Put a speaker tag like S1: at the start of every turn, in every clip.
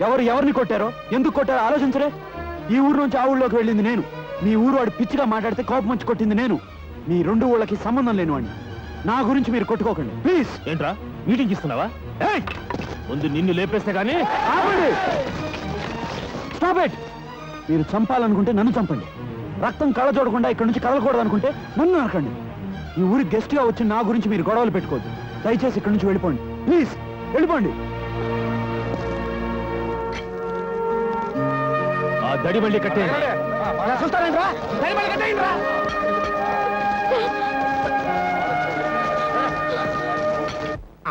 S1: ఎవరు ఎవరిని కొట్టారో ఎందుకు కొట్టారో ఆలోచించరే. ఈ ఊరు నుంచి ఆ ఊళ్ళోకి వెళ్ళింది నేను. మీ ఊరు వాడు పిచ్చిగా మాట్లాడితే కోపం వచ్చి కొట్టింది నేను. మీ రెండు ఊళ్ళకి సంబంధం లేని వాడిని. నా గురించి మీరు కొట్టుకోకండి ప్లీజ్.
S2: ఏంట్రా మీటింగ్ ఇస్తున్నావా? ముందు నిన్ను లేపేస్తే గానీ.
S1: Stop it. మీరు చంపాలనుకుంటే నన్ను చంపండి. రక్తం కళ్ళ చూడకుండా ఇక్కడి నుంచి కదలకూడదు అనుకుంటే నన్ను నరకండి. ఈ ఊరికి గెస్ట్ గా వచ్చి నా గురించి మీరు గొడవలు పెట్టుకోవద్దు. దయచేసి ఇక్కడి నుంచి వెళ్ళిపోండి ప్లీజ్. వెళ్ళిపోండి.
S2: ఆ దడి మళ్ళీ కట్టే.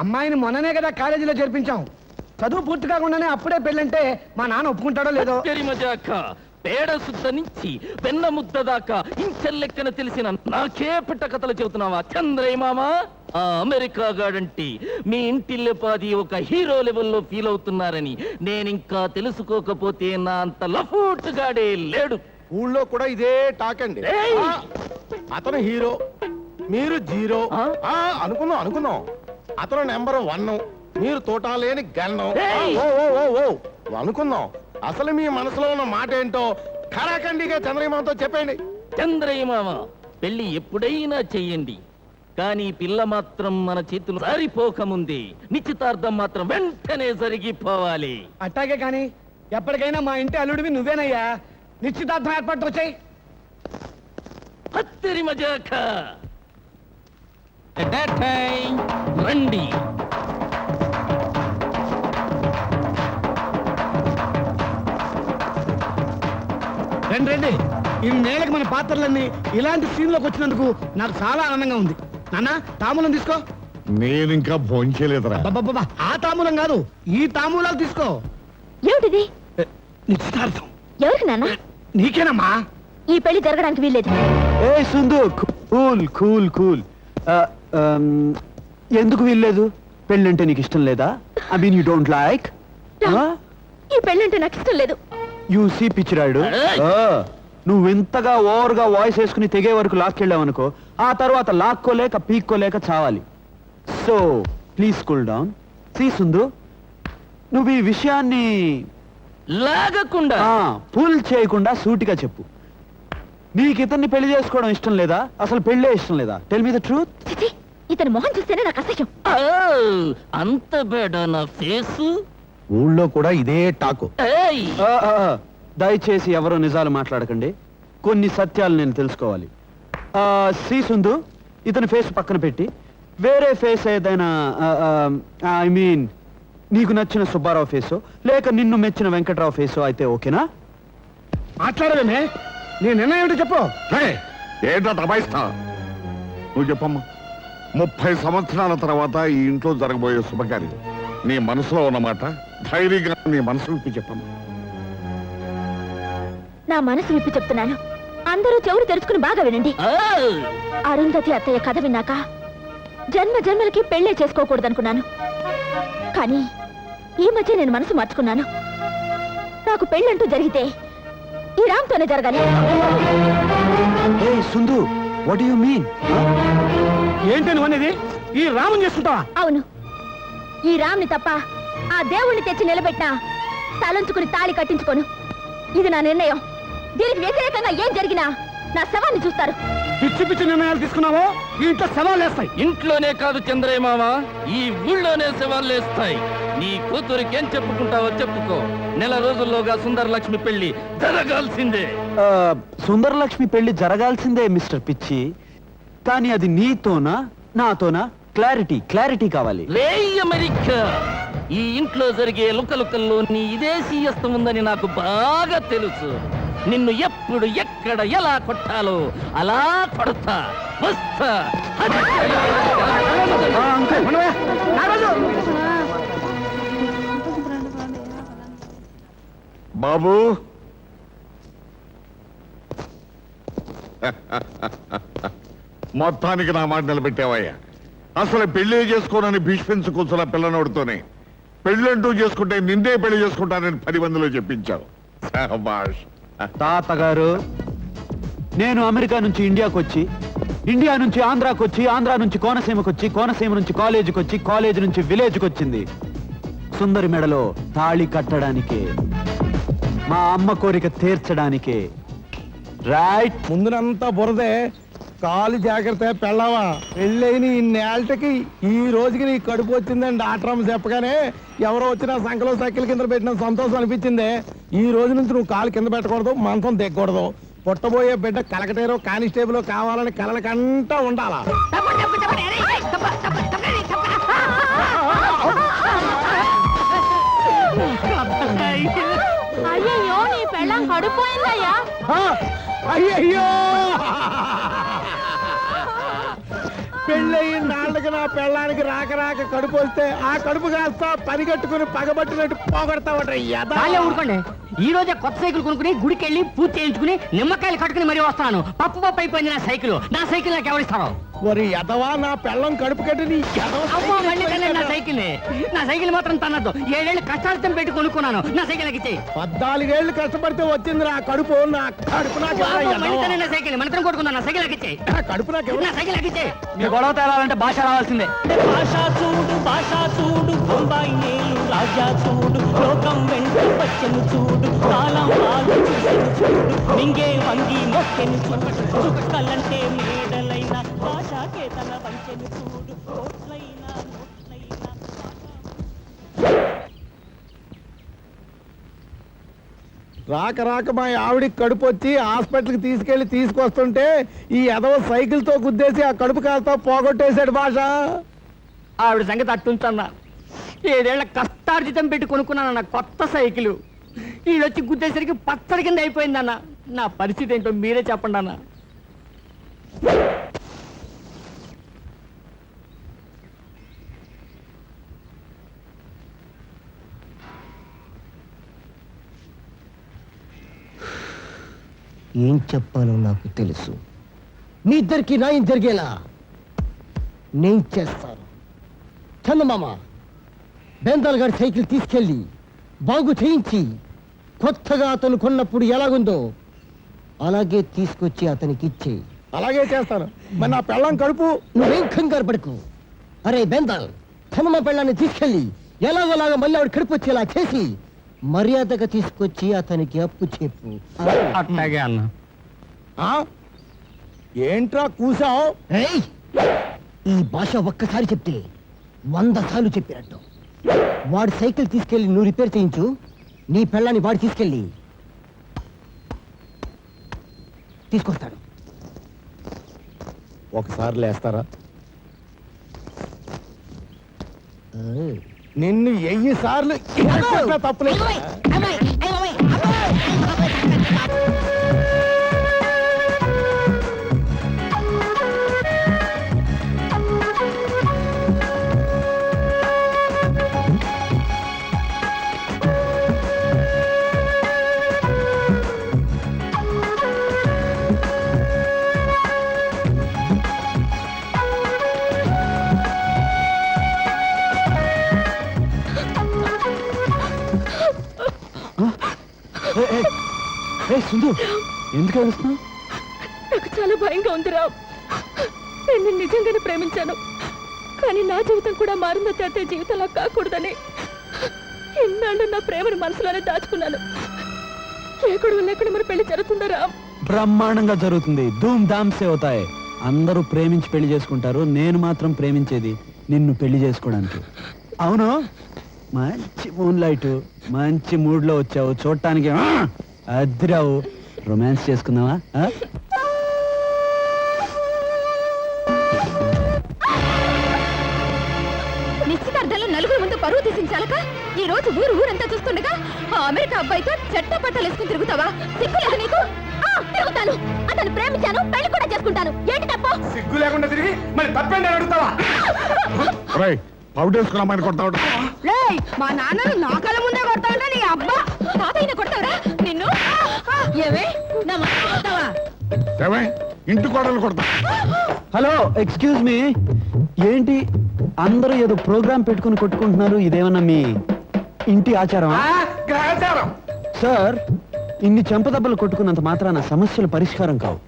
S3: అమ్మాయిని మొన్ననే కదా కాలేజీలో చేర్పించాం. చదువు పూర్తి కాకుండానే అప్పుడే పెళ్ళంటే మా నాన్న ఒప్పుకుంటాడో లేదో.
S4: పేడ సుద్ద నుంచి పెన్న ముద్ద దాకా ఇంచెల్లెక్కన తెలిసిన నాకే పిట్ట కథలు చెబుతున్నావా చంద్రయ్య మామా? ఆ అమెరికా గాడంటే మీ ఇంటిల్లెపాది ఒక హీరో లెవెల్లో ఫీల్ అవుతున్నారని నేనింకా తెలుసుకోకపోతే నా అంత లఫూట్ గాడే లేడు.
S5: ఊళ్ళో కూడా ఇదే టాక్ అండి. అతను హీరో, మీరు జీరో. అనుకున్నాం అతను నెంబర్ 1, మీరు తోటాలేని గన్నం. అనుకుందాం. అసలు మీ మనసులో ఉన్న మాట ఏంటో ఖరాఖండిగా చంద్రయ్య మామతో చెప్పండి.
S4: చంద్రయ్య మామ, పెళ్లి ఎప్పుడైనా చెయ్యండి, కానీ పిల్ల మాత్రం మన చేతులు సరిపోకముందే నిశ్చితార్థం మాత్రం వెంటనే జరిగిపోవాలి.
S3: అట్టాగే కానీ ఎప్పటికైనా మా ఇంటి అల్లుడివి నువ్వేనయ్యా. నిశ్చితార్థం ఏర్పాటు వచ్చాయి.
S4: హత్తరి మజాక రండి.
S3: రండి రండి. ఈ నేలకు మన పాత్రలన్నీ ఇలాంటి సీన్ లోకి వచ్చినందుకు నాకు చాలా ఆనందంగా ఉంది. నాన్న తాంబూలం తీసుకో.
S5: నేను ఇంకా భోంచలేదురా.
S3: ఆ తాంబూలం కాదు, ఈ తాంబూలాలు తీసుకో.
S6: ఏమిటిది?
S3: నిశ్చితార్థం.
S6: ఎవరికి నాన్న?
S3: నీకేనమ్మా.
S6: ఈ పెళ్లి జరగడానికి వీల్లేదు.
S1: ఏ సుందు, కూల్ కూల్ కూల్. ఎందుకు వీల్లేదు? పెళ్ళంటే నీకు ఇష్టం లేదా? I mean you don't like?
S6: ఈ పెళ్ళంటే నాకు ఇష్టం లేదు.
S1: యూ సీ పిచ్చిరాడు, నువ్వు ఇంతగా ఓవర్ గా వాయిస్ వేసుకుని తెగే వరకు లాక్కెళ్ళావనుకో, ఆ తర్వాత లాక్కోలేక పీక్కోలేక చావాలి. So please cool down. See Sundu, నువ్వు ఈ విషయాన్ని
S4: లాగకుండా
S1: పుల్ చేయకుండా సూటిగా చెప్పు. నీకు ఇతన్ని పెళ్లి చేసుకోవడం ఇష్టం లేదా? అసలు పెళ్ళే ఇష్టం లేదా? Tell me the truth.
S6: ఇతను మొహం చూస్తేనే నాకు అసహ్యం.
S4: అంత బేడా నా ఫేసు?
S5: ఊళ్ళో కూడా ఇదే టాకు.
S1: దయచేసి ఎవరో నిజాలు మాట్లాడకండి. కొన్ని సత్యాలు నేను తెలుసుకోవాలి. శ్రీ సుందు, ఇతని ఫేస్ పక్కన పెట్టి వేరే ఫేస్ ఏదైనా, ఐ మీన్ నీకు నచ్చిన సుబ్బారావు ఫేసో లేక నిన్ను మెచ్చిన వెంకట్రావు ఫేసో అయితే ఓకేనా?
S3: మాట్లాడవేమే? నీ నిర్ణయం ఏంటో చెప్పు.
S5: ఏంటో తబాయిస్తా, నువ్వు చెప్పమ్మా. 30 సంవత్సరాల తర్వాత ఈ ఇంట్లో జరగబోయే శుభకార్యం నీ మనసులో ఉన్నమాట ధైర్యంగా నీ మనసు విప్పి చెప్పమ్మా.
S6: నా మనసు విప్పి చెప్తున్నాను. అందరూ చెవులు తెరుచుకుని బాగా వినండి. అరుంధతి అత్తయ్య కథ విన్నాక జన్మ జన్మలకి పెళ్లే చేసుకోకూడదనుకున్నాను. కానీ ఈ మధ్య నేను మనసు మార్చుకున్నాను. నాకు పెళ్ళంటూ జరిగితే ఈ రామ్తోనే జరగాలి.
S1: సుందు, వాట్ డు యు మీన్?
S3: ఏంటి నువ్వు అనేది? ఈ రాముని చేసుకుంటావా?
S6: అవును, ఈ రామ్ని తప్ప ఆ దేవుణ్ణి తెచ్చి నిలబెట్టినా తలంచుకుని తాళి కట్టించుకోను. ఇది నా నిర్ణయం. దీనికి వ్యతిరేకంగా ఏం జరిగినా నా శవాన్ని చూస్తారు.
S3: పిచ్చి పిచ్చి నిర్ణయాలు తీసుకున్నావో ఈ ఇంట్లో శవాలు వేస్తాయి.
S4: ఇంట్లోనే కాదు చంద్రయ్య మామ, ఈ ఊళ్ళోనే శవాలు వేస్తాయి. నీ కూతురికేం చెప్పుకుంటావో చెప్పుకో. నెల రోజుల్లోగా సుందరలక్ష్మి పెళ్లి జరగాల్సిందే.
S1: సుందరలక్ష్మి పెళ్లి జరగాల్సిందే మిస్టర్ పిచ్చి. కానీ అది నీతోనా నాతోనా? క్లారిటీ కావాలి.
S4: అమెరికా, ఈ ఇంట్లో జరిగే లుకలుకల్లో నీ విదేశీయస్తం ఉందని నాకు బాగా తెలుసు. నిన్ను ఎప్పుడు ఎక్కడ ఎలా కొట్టాలో అలా కొడతా వస్తా.
S5: బాబు మొత్తానికి నా మాట నిలబెట్టావయ్యా. అసలు పెళ్లి చేసుకోనని భీష్మించు కూర్చున్న పిల్లనోడితోనే పెళ్ళంటూ చేసుకుంటే నిందే పెళ్లి చేసుకుంటానని 10 మందిలో చెప్పించావు. శాబాష్.
S1: తాతగారు, నేను అమెరికా నుంచి ఇండియాకి వచ్చి, ఇండియా నుంచి ఆంధ్రాకి వచ్చి, ఆంధ్ర నుంచి కోనసీమకి వచ్చి, కోనసీమ నుంచి కాలేజీకి వచ్చి, కాలేజీ నుంచి విలేజ్కి వచ్చింది సుందరి మెడలో తాళి కట్టడానికే, మా అమ్మ కోరిక తీర్చడానికే. రైట్.
S3: ముందునంతా బురదే, కాలు జాగ్రత్త పెళ్ళావా. పెళ్ళైన ఇన్నేళ్ళకి ఈ రోజుకి నీ కడుపు వచ్చిందని డాక్టర్ చెప్పగానే ఎవరో వచ్చినా సంకలో సైకిల్ కింద పెట్టిన సంతోషం అనిపించింది. ఈ రోజు నుంచి నువ్వు కాలు కింద పెట్టకూడదు, మంచం దిగకూడదు. పుట్టబోయే బిడ్డ కలకటేరో కానిస్టేబుల్ కావాలని కలలకంటా ఉండాలా.
S6: అయ్యయ్యో, నీ పెళ్ళం కడిపోయిందయ్యా.
S3: అయ్యయ్యో, పెళ్ళయిన నాళ్ళకి నా పెళ్ళానికి రాక రాక కడుపు వస్తే ఆ కడుపు కాస్త పరిగెట్టుకుని పగబట్టినట్టు పోగొడతావట.
S7: ఊరుకోండి. ఈ రోజే కొత్త సైకిల్ కొనుక్కుని గుడికి వెళ్ళి పూజ చేయించుకుని నిమ్మకాయలు కట్టుకుని మరీ వస్తాను. పప్పు అయిపోయింది నా సైకిల్. నా సైకిల్ నాకు ఎవరిస్తారో.
S3: మరి ఎదవా, నా పెళ్ళం కడుపు కట్టి నీ ఎదవ
S7: అమ్మో, మళ్ళీ తనండి నా సైకిల్. నా సైకిల్ మాత్రం తనద్దు. 7 ఏళ్ళు కష్టార్థం పెట్టి కొనుక్కున్నాను. నా సైకిల్ నాకు ఇచ్చేయి.
S3: 14 ఏళ్ళు కష్టపడితే వచ్చింది నా కడుపు. నా కడుపు నాకు
S7: మళ్ళీ తనండి నా సైకిల్. మనతో కొట్టుకున్నాను. నా సైకిల్ నాకు ఇచ్చేయి.
S3: కడుపు నాకు
S7: నా సైకిల్ నాకు ఇచ్చేయి.
S1: మీ గొడవ తేలాలంటే భాష రావాల్సిందే.
S8: భాషా చూడు బొంబాయి నేలు రాజా చూడు, లోకం వెంట వచ్చెను చూడు, కాలం ఆలు చూడు, మింగే వంగి మొక్కెను చూడు, చుక్కలంటే మేడలైన భాషాకే తన వంచెను చూడు, కోట్లైన నోట్లైన
S3: రాక రాక మా ఆవిడికి కడుపు వచ్చి హాస్పిటల్కి తీసుకెళ్లి తీసుకొస్తుంటే ఈ ఎదవ సైకిల్ తో గుద్దేసి ఆ కడుపు కాస్త పోగొట్టేశాడు. భాష
S7: ఆవిడ సంగతి అట్టుంచన్నా. 7 ఏళ్ల కష్టార్జితం పెట్టి కొనుక్కున్నాను నా కొత్త సైకిల్. ఈడొచ్చి గుద్దేసరికి పచ్చడి కింద అయిపోయిందన్న. నా పరిస్థితి ఏంటో మీరే చెప్పండి అన్న.
S9: ఏం చెప్పాలో నాకు తెలుసు. మీ ఇద్దరికి న్యాయం జరిగేలా నేను చేస్తాను. చందమామ, బేందాల్ గారి సైకిల్ తీసుకెళ్ళి బాగు చేయించి కొత్తగా అతను కొన్నప్పుడు ఎలాగుందో అలాగే తీసుకొచ్చి అతనికి ఇచ్చే.
S3: అలాగే చేస్తాను. మరి నా పెళ్ళం కడుపు.
S9: నువ్వేం కంగారు పడకు. అరే బేందాల్, చందమా పెళ్ళాన్ని తీసుకెళ్ళి ఎలాగోలాగా మళ్ళీ ఆవిడ కడుపు వచ్చేలా చేసి మర్యాదగా తీసుకొచ్చి అతనికి అప్పు చెప్పు.
S7: అట్లాగే అన్న.
S3: ఆ? ఏంట్రా కూసావు?
S9: ఏయ్, ఈ భాష ఒక్కసారి చెప్తే 100 సార్లు చెప్పినట్టు. వాడి సైకిల్ తీసుకెళ్లి నువ్వు రిపేర్ చేయించు. నీ పెళ్ళాన్ని వాడు తీసుకెళ్ళి తీసుకొస్తాడు.
S3: ఒకసారి లేస్తారా? నిన్ను 1000 సార్లు తప్పులేదు.
S1: సింధు, ఎందుకు ఏడుస్తున్నావు?
S6: నాకు చాలా భయంగా ఉంది రామ్. నేను నిజంగానే ప్రేమించాను, కానీ నా జీవితం కూడా మారిందో తాతయ్య జీవితంలా కాకూడదని ఎన్నాళ్ళు నా ప్రేమను మనసులోనే దాచుకున్నాను. ఏ గొడవ లేకుండా మరి పెళ్లి జరుగుతుందా రామ్?
S1: బ్రహ్మాండంగా జరుగుతుంది. ధూమ్ ధామ్ సే అవుతాయి. అందరూ ప్రేమించి పెళ్లి చేసుకుంటారు. నేను మాత్రం ప్రేమించేది నిన్ను పెళ్లి చేసుకోవడానికి. అవును, మంచి మూన్ లైట్, మంచి మూడ్ లో వచ్చావు. చూడటానికి అద్దిరావు. రొమాన్స్ చేసుకుందామా?
S6: నిశ్చితార్థంలో నలుగురు ముందు పరువు తీసించాలక ఈ రోజు ఊరంతా చూస్తుండగా ఆ అమెరికా అబ్బాయితో చెట్ట పట్టాలు వేసుకుని తిరుగుతావా? సిగ్గులేదు నీకు? తిరుగుతాను. అతను ప్రేమించాను, పెళ్లి కూడా చేసుకుంటాను. ఏంటి తప్పు?
S3: సిగ్గు లేకుండా తిరిగి మరి తప్పేంటి అడుగుతావా?
S5: పౌడేసుకున్నామని కొడతావు.
S7: రేయ్, మా నాన్నను నా కళ్ళ ముందే కొడతావుంటే నీ అబ్బా.
S6: తాతయ్యని కొడతావరా నిన్ను?
S7: ఏవే నా మాట కొడతావా?
S5: ఏమే ఇంటి కోడలు కొడతా.
S1: Hello, excuse me. ఏంటి అందరూ ఏదో ప్రోగ్రామ్ పెట్టుకుని కొట్టుకుంటున్నారు? ఇదేమన్నా మీ ఇంటి ఆచారమా?
S3: గ్రహచారం.
S1: సార్, ఇన్ని చెంపదెబ్బలు కొట్టుకున్నంత మాత్రాన సమస్యలు పరిష్కారం కావు.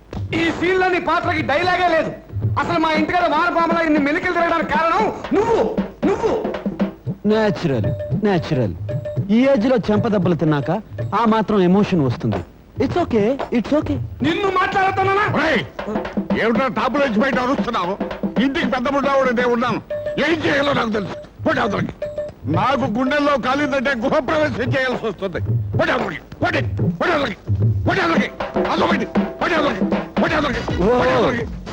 S3: ఈ సీన్ లోని పాత్రకి డైలాగే లేదు. అసలు మా ఇంటి కదా వానపామలా ఇన్ని మెలికలు తిరగడానికి కారణం నువ్వు.
S1: నేచురల్. ఈ ఏజ్ లో చెంపదెబ్బలు తిన్నాక ఆ మాత్రం ఎమోషన్ వస్తుంది. It's okay.
S3: నిన్ను మాట్లాడుతున్నా.
S5: ఏమిటో టాపులు వచ్చి బయట అరుస్తున్నావు? ఇంటికి పెద్ద ముడ్డావుడే ఉన్నాను. ఏం చేయాలో నాకు తెలుసు. పోటీ అవతలకి. నాకు గుండెల్లో కాలిందంటే గృహప్రవేశం చేయాల్సి వస్తుంది. పోటీ అవతలకి.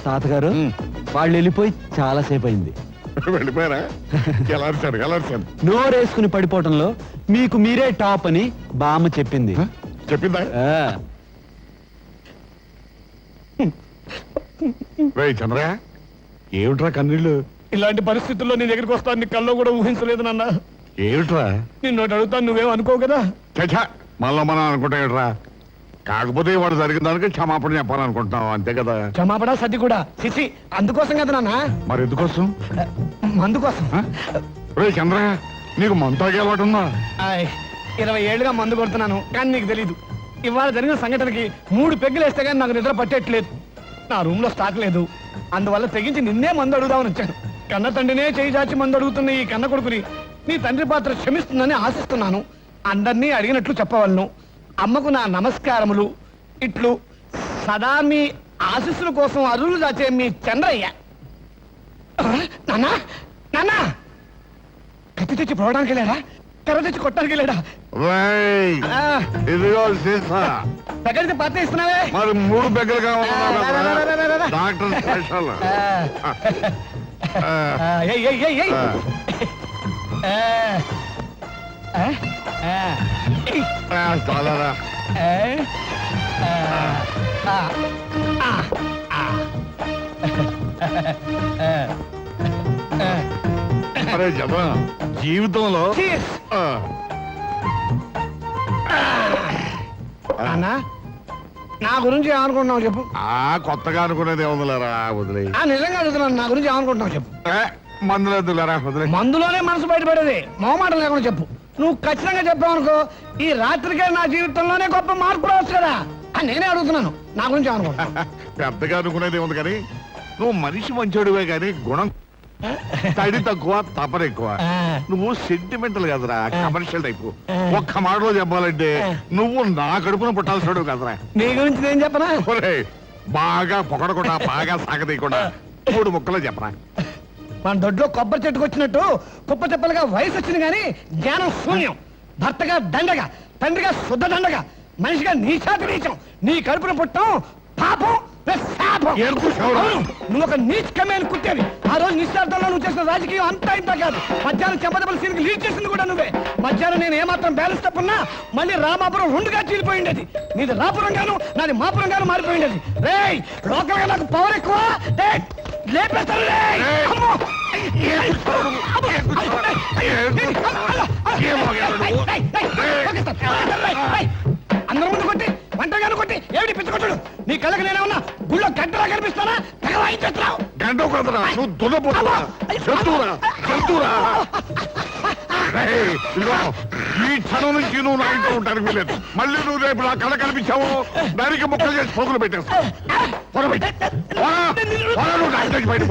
S1: తాతగారు, వాళ్ళు వెళ్ళిపోయి చాలా సేపు అయింది.
S5: వెళ్ళిపోయారా? గెలర్చాను.
S1: నోరేసుకుని పడిపోవటంలో మీకు మీరే టాప్ అని బామ్మ చెప్పింది.
S5: చెప్పిందా? చంద్రయ్య, ఏమిట్రా కన్నీళ్ళు?
S3: ఇలాంటి పరిస్థితుల్లో నీ దగ్గరికి వస్తాను నీ కల్లో కూడా ఊహించలేదు నాన్న.
S5: ఏమిట్రా?
S3: నిన్ను అడుగుతాను, నువ్వేం అనుకోవు కదా?
S5: చచ్చా, మళ్ళా మనం అనుకుంటా ఏమిట్రా? కాకపోతే వాడు జరిగిన దానికి క్షమాపణ చెప్పాలనుకుంటున్నావు, అంతే కదా?
S3: క్షమాపణ సర్ది కూడా సిసి అందుకోసం కదా నాన్న.
S5: మరి ఎందుకోసం?
S3: మందు కోసం.
S5: రే చంద్రయ్య, నీకు మంతాగే అలవాటు ఉందా?
S3: 20 ఏళ్ళుగా మందు కొడుతున్నాను, కానీ నీకు తెలీదు. ఇవాళ జరిగిన సంఘటనకి 3 పెగ్గులు వేస్తే కానీ నాకు నిద్ర పట్టేట్లేదు. నా రూమ్ లో స్టాక్ లేదు. అందువల్ల తెగించి నిన్నే మందు అడుగుదామని వచ్చాను. కన్న తండ్రినే చేయి చాచి మందు అడుగుతున్న ఈ కన్న కొడుకుని నీ తండ్రి పాత్ర క్షమిస్తుందని ఆశిస్తున్నాను. అందరినీ అడిగినట్లు చెప్పవలను. అమ్మకు నా నమస్కారములు. ఇట్లు సదా మీ ఆశీస్సుల కోసం అరువులు దాచే మీ చంద్రయ్య. నాన్నా, కత్తి తెచ్చి పోవడానికి వెళ్ళాడా? కర్ర తెచ్చి కొట్టడానికి వెళ్ళాడా?
S5: ఇదిగో సీసా.
S3: దగ్గరికి పాత్ర ఇస్తున్నావే.
S5: మరి 3 పెగ్గలు కావాలి. Doctor special. చాలరా. అరే జమ, జీవితంలో
S3: అన్నా నా గురించి ఏమనుకుంటున్నావు చెప్పు.
S5: కొత్తగా అనుకునేది ఏముందిలేరా, వదిలే.
S3: నిజంగా అడుగుతున్నాను, నా గురించి ఏమనుకుంటున్నావు చెప్పు.
S5: మందులు వద్దులేరా, వదిలే.
S3: మందులోనే మనసు బయటపడేది, మొహమాటం లేకుండా చెప్పు. నువ్వు ఖచ్చితంగా చెప్పావు అనుకో, ఈ రాత్రికే నా జీవితంలోనే గొప్ప మార్పు రావచ్చు కదా అని నేనే అడుగుతున్నాను. నా గురించి ఏమనుకుంటా.
S5: పెద్దగా అనుకునేది ఉంది కానీ నువ్వు మనిషి మంచోడివే కానీ గుణం తడి తక్కువ, తపన ఎక్కువ. నువ్వు సెంటిమెంటల్ కదరా, కమర్షియల్ టైపు. ఒక్క మాటలో చెప్పాలంటే నువ్వు నా కడుపున పుట్టాల్సిన కదరా.
S3: నీ గురించి నేను చెప్పనా?
S5: బాగా పొగడకుండా, బాగా సాగదీయకుండా 3 ముక్కలు చెప్పరా.
S3: మన దొడ్లో కొబ్బరి చెట్టుకు వచ్చినట్టు కుప్ప చెప్పలుగా వయసు వచ్చింది కానీ జ్ఞానం శూన్యం. భర్తగా దండగా, తండ్రిగా శుద్ధ దండగా, మనిషిగా నీచాతి నీచం. నీ కడుపున పుట్టం పాపం, శాపం. నువ్వు ఒక నీచ్ కమేని కుట్టేవి. ఆ రోజు నిశ్చార్థంలో నువ్వు చేసిన రాజకీయం అంతా ఇంత కాదు. మధ్యాహ్నం చెంపదెబ్బల సీన్కి లీడ్ చేసింది కూడా నువ్వే. మధ్యాహ్నం నేను ఏమాత్రం బ్యాలెన్స్ తప్పున్నా మళ్ళీ రామాపురం 2గా చీలిపోయిండేది. నీది రాపురం గాను, నాది మాపురం గాను మారిపోయిండేది. రేయ్, లోకల్ గా నాకు పవర్ ఎక్కువ. లేపేస్తారు. అందరి ముందు కొట్టి, వంటగాను కొట్టి, ఏమిటి పిచ్చుకొట్టుడు? నీ కళ్ళకి నేనేమన్నా గుళ్ళో గంటలా కనిపిస్తానా? తెగవాయించేస్తున్నావు.
S5: గంట కొడతారా? నువ్వు దున్నపోతున్నా, జంతువురా, జంతువురా. ఈ క్షణం నుంచి నువ్వు నా ఇంట్లో ఉంటానికి వీలేదు. మళ్ళీ నువ్వు రేపు నా కళ కనిపించావు, దానికి ముక్కలు చేసి పోగులు పెట్టేస్తావు. బయట